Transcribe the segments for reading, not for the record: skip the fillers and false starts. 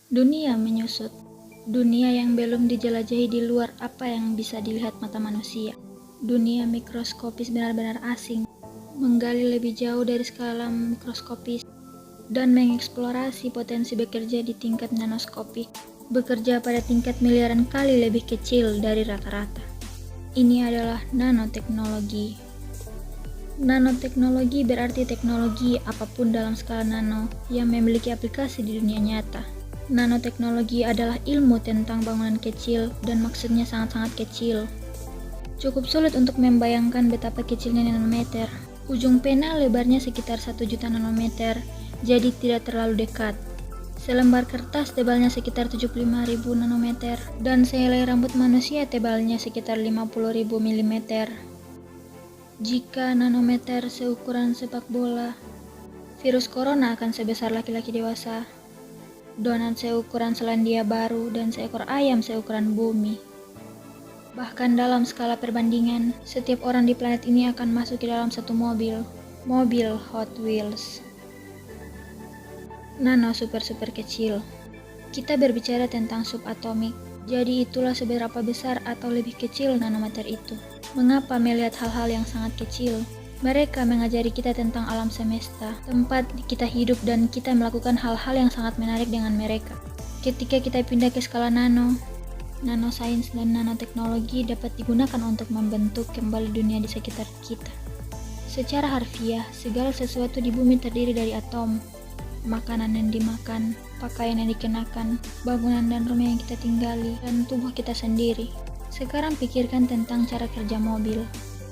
Dunia menyusut. Dunia yang belum dijelajahi di luar apa yang bisa dilihat mata manusia. Dunia mikroskopis benar-benar asing, menggali lebih jauh dari skala mikroskopis, dan mengeksplorasi potensi bekerja di tingkat nanoskopik, bekerja pada tingkat miliaran kali lebih kecil dari rata-rata. Ini adalah nanoteknologi. Nanoteknologi berarti teknologi apapun dalam skala nano yang memiliki aplikasi di dunia nyata. Nanoteknologi adalah ilmu tentang bangunan kecil dan maksudnya sangat-sangat kecil. Cukup sulit untuk membayangkan betapa kecilnya nanometer. Ujung pena lebarnya sekitar 1 juta nanometer, jadi tidak terlalu dekat. Selembar kertas tebalnya sekitar 75.000 nanometer, dan sehelai rambut manusia tebalnya sekitar 50.000 mm. Jika nanometer seukuran sepak bola, virus corona akan sebesar laki-laki dewasa, donat seukuran Selandia Baru, dan seekor ayam seukuran bumi. Bahkan dalam skala perbandingan, setiap orang di planet ini akan masuk ke dalam satu mobil Hot Wheels. Nano super kecil. Kita berbicara tentang subatomik, jadi itulah seberapa besar atau lebih kecil nanometer itu. Mengapa melihat hal-hal yang sangat kecil? Mereka mengajari kita tentang alam semesta, tempat kita hidup, dan kita melakukan hal-hal yang sangat menarik dengan mereka. Ketika kita pindah ke skala nanosains dan nanoteknologi dapat digunakan untuk membentuk kembali dunia di sekitar kita. Secara harfiah, segala sesuatu di bumi terdiri dari atom. Makanan yang dimakan, pakaian yang dikenakan, bangunan dan rumah yang kita tinggali, dan tubuh kita sendiri. Sekarang pikirkan tentang cara kerja mobil.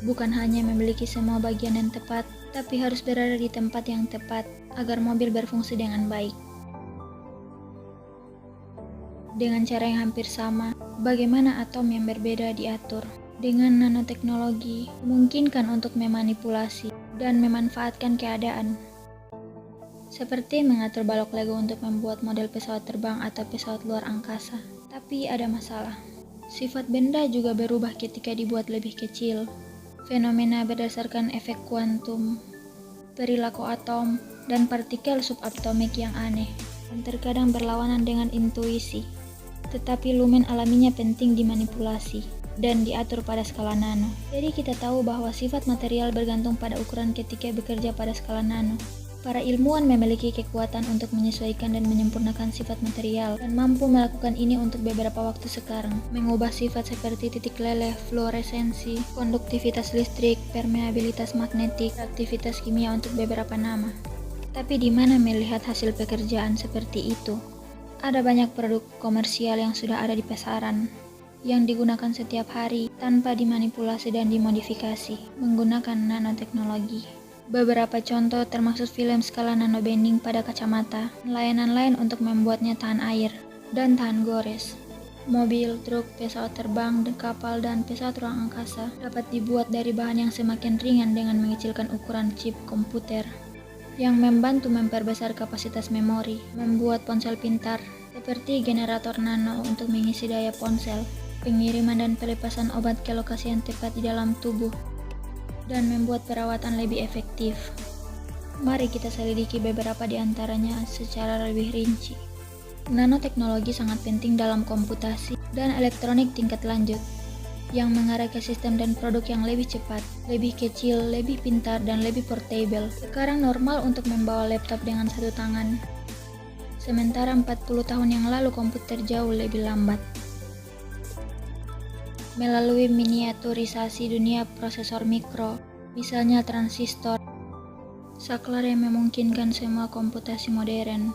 Bukan hanya memiliki semua bagian yang tepat, tapi harus berada di tempat yang tepat agar mobil berfungsi dengan baik. Dengan cara yang hampir sama, bagaimana atom yang berbeda diatur? Dengan nanoteknologi, memungkinkan untuk memanipulasi dan memanfaatkan keadaan. Seperti mengatur balok Lego untuk membuat model pesawat terbang atau pesawat luar angkasa. Tapi ada masalah. Sifat benda juga berubah ketika dibuat lebih kecil. Fenomena berdasarkan efek kuantum, perilaku atom, dan partikel subatomik yang aneh, dan terkadang berlawanan dengan intuisi. Tetapi lumen alaminya penting dimanipulasi dan diatur pada skala nano. Jadi kita tahu bahwa sifat material bergantung pada ukuran ketika bekerja pada skala nano. Para ilmuwan memiliki kekuatan untuk menyesuaikan dan menyempurnakan sifat material dan mampu melakukan ini untuk beberapa waktu sekarang. Mengubah sifat seperti titik leleh, fluoresensi, konduktivitas listrik, permeabilitas magnetik, aktivitas kimia untuk beberapa nama. Tapi di mana melihat hasil pekerjaan seperti itu? Ada banyak produk komersial yang sudah ada di pasaran, yang digunakan setiap hari tanpa dimanipulasi dan dimodifikasi menggunakan nanoteknologi. Beberapa contoh termasuk film skala nanobending pada kacamata, layanan lain untuk membuatnya tahan air dan tahan gores. Mobil, truk, pesawat terbang, kapal, dan pesawat ruang angkasa dapat dibuat dari bahan yang semakin ringan dengan mengecilkan ukuran chip komputer, yang membantu memperbesar kapasitas memori, membuat ponsel pintar, seperti generator nano untuk mengisi daya ponsel, pengiriman dan pelepasan obat ke lokasi yang tepat di dalam tubuh, dan membuat perawatan lebih efektif. Mari kita selidiki beberapa di antaranya secara lebih rinci. Nanoteknologi sangat penting dalam komputasi dan elektronik tingkat lanjut, yang mengarah ke sistem dan produk yang lebih cepat, lebih kecil, lebih pintar, dan lebih portable. Sekarang normal untuk membawa laptop dengan satu tangan, sementara 40 tahun yang lalu komputer jauh lebih lambat. Melalui miniaturisasi dunia prosesor mikro, misalnya transistor, saklar yang memungkinkan semua komputasi modern.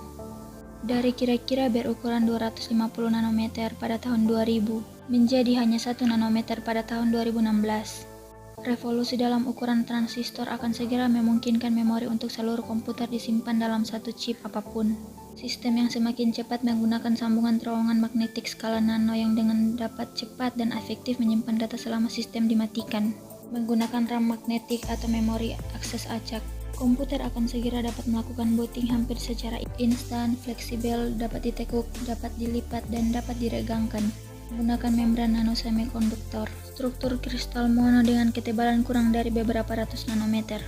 Dari kira-kira berukuran 250 nanometer pada tahun 2000, menjadi hanya 1 nanometer pada tahun 2016. Revolusi dalam ukuran transistor akan segera memungkinkan memori untuk seluruh komputer disimpan dalam satu chip apapun. Sistem yang semakin cepat menggunakan sambungan terowongan magnetik skala nano yang dengan dapat cepat dan efektif menyimpan data selama sistem dimatikan. Menggunakan RAM magnetik atau memori akses acak, komputer akan segera dapat melakukan booting hampir secara instan, fleksibel, dapat ditekuk, dapat dilipat, dan dapat diregangkan. Menggunakan membran nano semikonduktor, struktur kristal mono dengan ketebalan kurang dari beberapa ratus nanometer.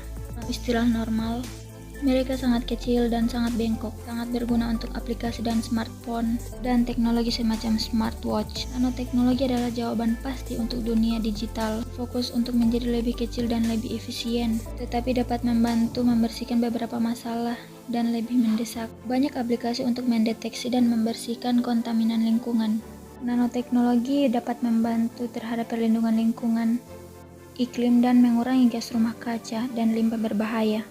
Istilah normal, Mereka sangat kecil dan sangat bengkok, sangat berguna untuk aplikasi dan smartphone dan teknologi semacam smartwatch. Nanoteknologi adalah jawaban pasti untuk dunia digital, fokus untuk menjadi lebih kecil dan lebih efisien, tetapi dapat membantu membersihkan beberapa masalah dan lebih mendesak. Banyak aplikasi untuk mendeteksi dan membersihkan kontaminan lingkungan. Nanoteknologi dapat membantu terhadap perlindungan lingkungan, iklim dan mengurangi gas rumah kaca dan limbah berbahaya,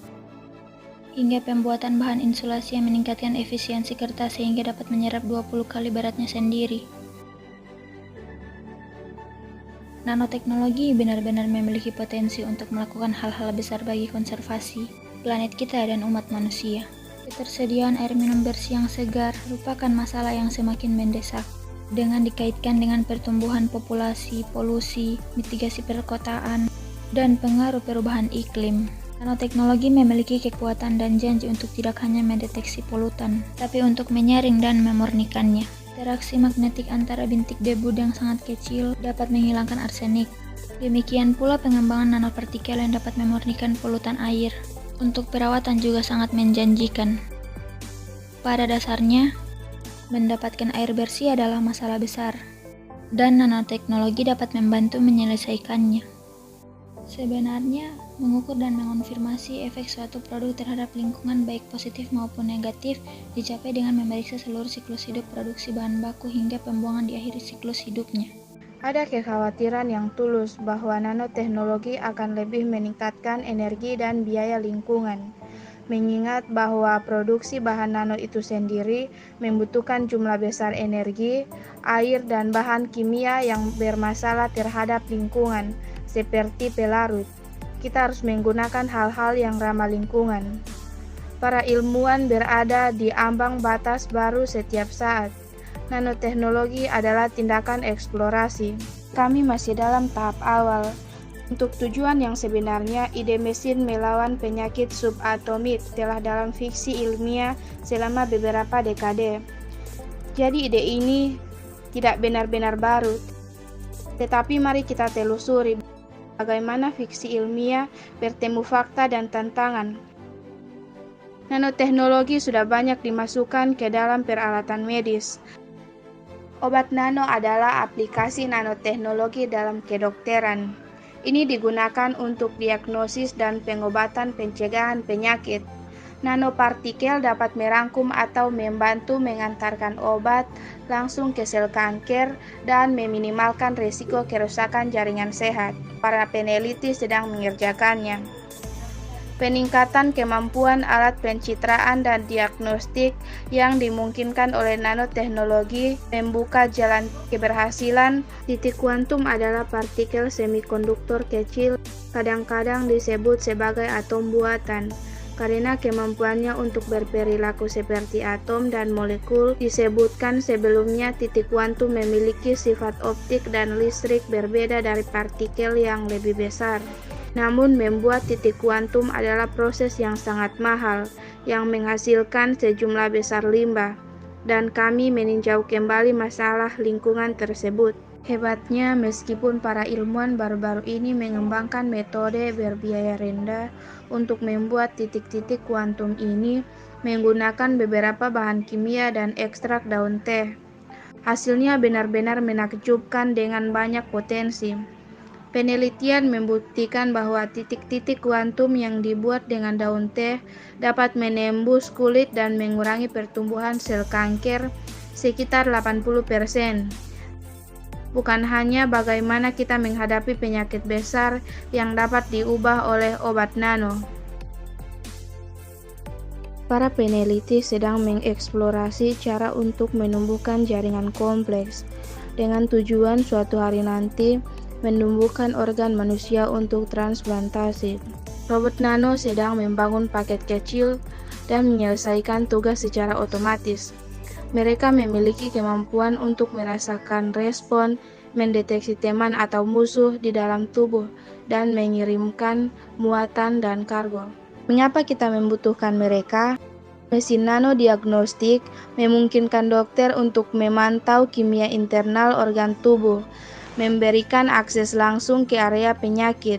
hingga pembuatan bahan insulasi yang meningkatkan efisiensi kertas sehingga dapat menyerap 20 kali beratnya sendiri. Nanoteknologi benar-benar memiliki potensi untuk melakukan hal-hal besar bagi konservasi planet kita dan umat manusia. Ketersediaan air minum bersih yang segar merupakan masalah yang semakin mendesak. Dengan dikaitkan dengan pertumbuhan populasi, polusi, mitigasi perkotaan, dan pengaruh perubahan iklim, nanoteknologi memiliki kekuatan dan janji untuk tidak hanya mendeteksi polutan, tapi untuk menyaring dan memurnikannya. Interaksi magnetik antara bintik debu yang sangat kecil dapat menghilangkan arsenik. Demikian pula pengembangan nanopartikel yang dapat memurnikan polutan air. Untuk perawatan juga sangat menjanjikan. Pada dasarnya, mendapatkan air bersih adalah masalah besar, dan nanoteknologi dapat membantu menyelesaikannya. Sebenarnya, mengukur dan mengonfirmasi efek suatu produk terhadap lingkungan baik positif maupun negatif dicapai dengan memeriksa seluruh siklus hidup produksi bahan baku hingga pembuangan di akhir siklus hidupnya. Ada kekhawatiran yang tulus bahwa nanoteknologi akan lebih meningkatkan energi dan biaya lingkungan, mengingat bahwa produksi bahan nano itu sendiri membutuhkan jumlah besar energi, air, dan bahan kimia yang bermasalah terhadap lingkungan, seperti pelarut. Kita harus menggunakan hal-hal yang ramah lingkungan. Para ilmuwan berada di ambang batas baru setiap saat. Nanoteknologi adalah tindakan eksplorasi. Kami masih dalam tahap awal. Untuk tujuan yang sebenarnya, ide mesin melawan penyakit subatomik telah dalam fiksi ilmiah selama beberapa dekade. Jadi ide ini tidak benar-benar baru, tetapi mari kita telusuri bagaimana fiksi ilmiah bertemu fakta dan tantangan. Nanoteknologi sudah banyak dimasukkan ke dalam peralatan medis. Obat nano adalah aplikasi nanoteknologi dalam kedokteran. Ini digunakan untuk diagnosis dan pengobatan pencegahan penyakit. Nanopartikel dapat merangkum atau membantu mengantarkan obat langsung ke sel kanker dan meminimalkan risiko kerusakan jaringan sehat. Para peneliti sedang mengerjakannya. Peningkatan kemampuan alat pencitraan dan diagnostik yang dimungkinkan oleh nanoteknologi membuka jalan keberhasilan. Titik kuantum adalah partikel semikonduktor kecil, kadang-kadang disebut sebagai atom buatan, karena kemampuannya untuk berperilaku seperti atom dan molekul. Disebutkan sebelumnya, titik kuantum memiliki sifat optik dan listrik berbeda dari partikel yang lebih besar. Namun membuat titik kuantum adalah proses yang sangat mahal, yang menghasilkan sejumlah besar limbah, dan kami meninjau kembali masalah lingkungan tersebut. Hebatnya, meskipun para ilmuwan baru-baru ini mengembangkan metode berbiaya rendah untuk membuat titik-titik kuantum ini menggunakan beberapa bahan kimia dan ekstrak daun teh. Hasilnya benar-benar menakjubkan dengan banyak potensi. Penelitian membuktikan bahwa titik-titik kuantum yang dibuat dengan daun teh dapat menembus kulit dan mengurangi pertumbuhan sel kanker sekitar 80%. Bukan hanya bagaimana kita menghadapi penyakit besar yang dapat diubah oleh obat nano. Para peneliti sedang mengeksplorasi cara untuk menumbuhkan jaringan kompleks dengan tujuan suatu hari nanti menumbuhkan organ manusia untuk transplantasi. Robot nano sedang membangun paket kecil dan menyelesaikan tugas secara otomatis. Mereka memiliki kemampuan untuk merasakan respon, mendeteksi teman atau musuh di dalam tubuh, dan mengirimkan muatan dan kargo. Mengapa kita membutuhkan mereka? Mesin nano diagnostik memungkinkan dokter untuk memantau kimia internal organ tubuh, memberikan akses langsung ke area penyakit.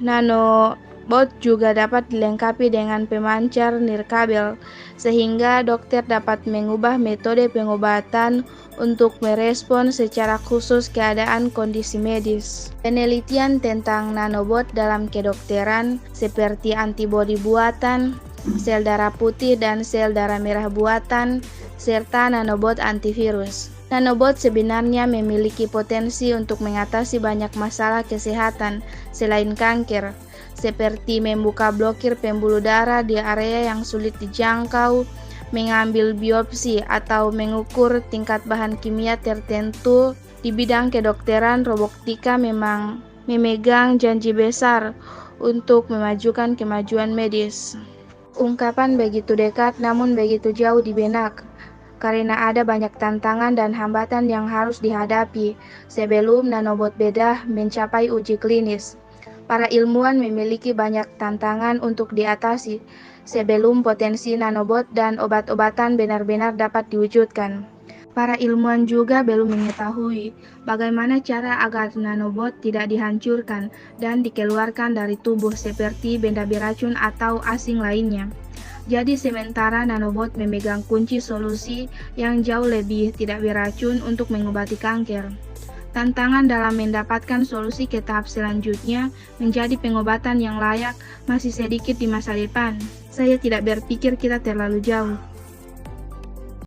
Nano Bot juga dapat dilengkapi dengan pemancar nirkabel, sehingga dokter dapat mengubah metode pengobatan untuk merespon secara khusus keadaan kondisi medis. Penelitian tentang nanobot dalam kedokteran seperti antibodi buatan, sel darah putih dan sel darah merah buatan, serta nanobot antivirus. Nanobot sebenarnya memiliki potensi untuk mengatasi banyak masalah kesehatan selain kanker, seperti membuka blokir pembuluh darah di area yang sulit dijangkau, mengambil biopsi atau mengukur tingkat bahan kimia tertentu. Di bidang kedokteran, robotika memang memegang janji besar untuk memajukan kemajuan medis. Ungkapan begitu dekat namun begitu jauh di benak, karena ada banyak tantangan dan hambatan yang harus dihadapi sebelum nanobot bedah mencapai uji klinis. Para ilmuwan memiliki banyak tantangan untuk diatasi sebelum potensi nanobot dan obat-obatan benar-benar dapat diwujudkan. Para ilmuwan juga belum mengetahui bagaimana cara agar nanobot tidak dihancurkan dan dikeluarkan dari tubuh seperti benda beracun atau asing lainnya. Jadi sementara nanobot memegang kunci solusi yang jauh lebih tidak beracun untuk mengobati kanker. Tantangan dalam mendapatkan solusi ke tahap selanjutnya menjadi pengobatan yang layak masih sedikit di masa depan. Saya tidak berpikir kita terlalu jauh.